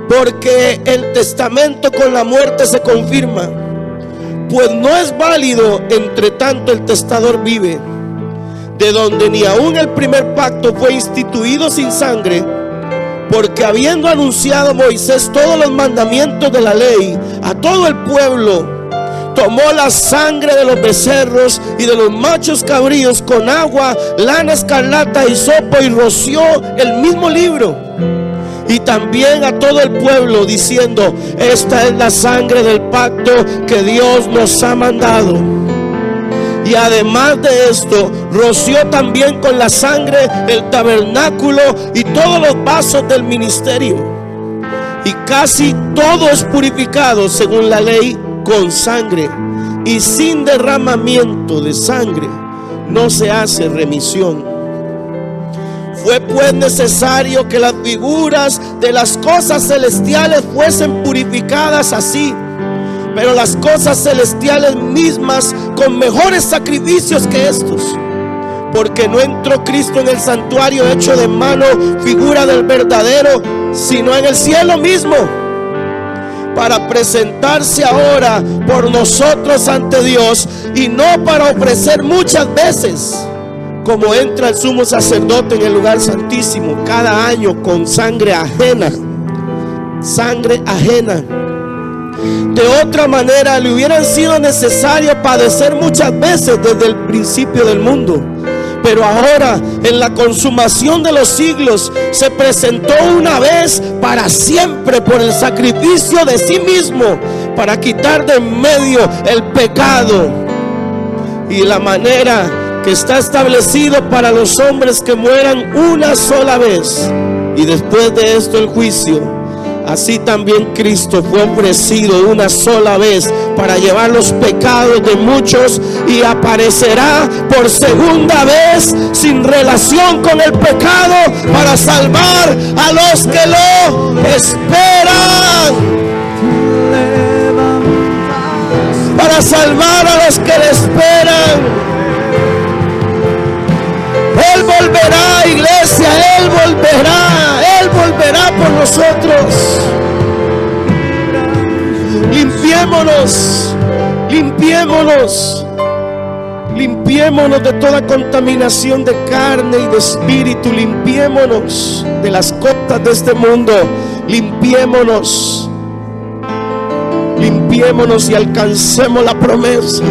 Porque el testamento con la muerte se confirma. Pues no es válido entre tanto el testador vive. De donde ni aún el primer pacto fue instituido sin sangre. Porque habiendo anunciado Moisés todos los mandamientos de la ley a todo el pueblo, tomó la sangre de los becerros y de los machos cabríos con agua, lana escarlata, hisopo, y roció el mismo libro. Y también a todo el pueblo, diciendo: esta es la sangre del pacto que Dios nos ha mandado. Y además de esto, roció también con la sangre el tabernáculo y todos los vasos del ministerio. Y casi todo es purificado según la ley con sangre, y sin derramamiento de sangre no se hace remisión. Fue pues necesario que las figuras de las cosas celestiales fuesen purificadas así, pero las cosas celestiales mismas con mejores sacrificios que estos. Porque no entró Cristo en el santuario hecho de mano, figura del verdadero, sino en el cielo mismo, para presentarse ahora por nosotros ante Dios, y no para ofrecer muchas veces, como entra el sumo sacerdote en el lugar santísimo cada año con sangre ajena. Sangre ajena. De otra manera le hubieran sido necesario padecer muchas veces desde el principio del mundo. Pero ahora, en la consumación de los siglos, se presentó una vez para siempre por el sacrificio de sí mismo, para quitar de en medio el pecado. Y la manera que está establecido para los hombres que mueran una sola vez, y después de esto el juicio. Así también Cristo fue ofrecido una sola vez para llevar los pecados de muchos, y aparecerá por segunda vez sin relación con el pecado para salvar a los que lo esperan. Para salvar a los que le esperan. Él volverá, iglesia, Él volverá por nosotros. Limpiémonos de toda contaminación de carne y de espíritu. Limpiémonos de las cosas de este mundo. Limpiémonos y alcancemos la promesa.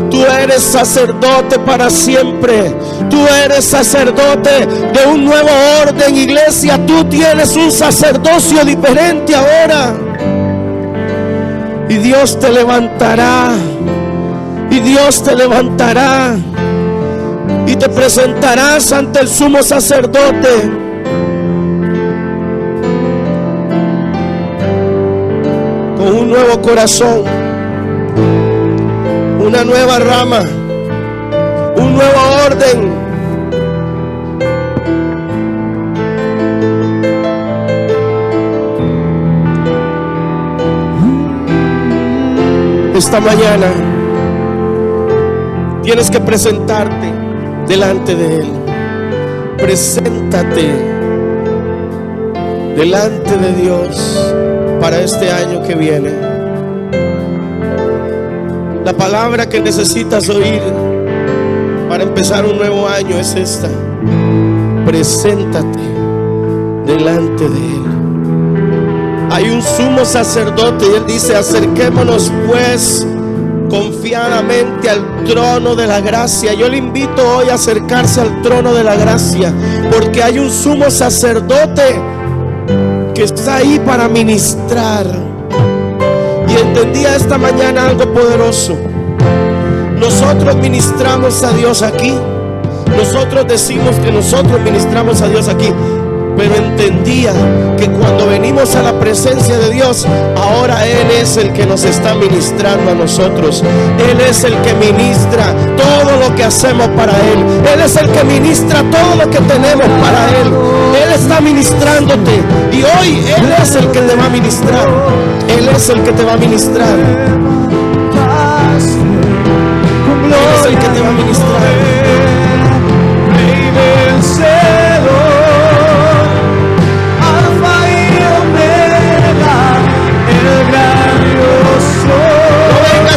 Tú eres sacerdote para siempre. Tú eres sacerdote de un nuevo orden, iglesia. Tú tienes un sacerdocio diferente ahora. Y Dios te levantará. Y te presentarás ante el sumo sacerdote. Con un nuevo corazón, una nueva rama, un nuevo orden. Esta mañana tienes que presentarte delante de Él. Preséntate delante de Dios para este año que viene. La palabra que necesitas oír para empezar un nuevo año es esta: preséntate delante de Él. Hay un sumo sacerdote y Él dice: acerquémonos pues confiadamente al trono de la gracia. Yo le invito hoy a acercarse al trono de la gracia, porque hay un sumo sacerdote que está ahí para ministrar. Y entendía esta mañana algo poderoso. Nosotros ministramos a Dios aquí. Nosotros decimos que nosotros ministramos a Dios aquí, pero entendía que cuando venimos a la presencia de Dios, ahora Él es el que nos está ministrando a nosotros. Él es el que ministra todo lo que hacemos para Él. Él es el que ministra todo lo que tenemos para Él. Él está ministrándote y hoy Él es el que te va a ministrar. Él es el que te va a ministrar. Él es el que te va a ministrar.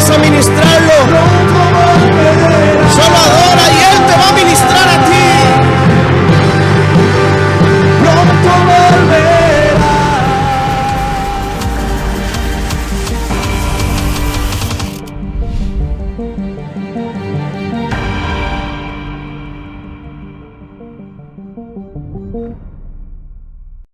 A ministrarlo, solo adora y Él te va a ministrar a ti. Pronto volverá.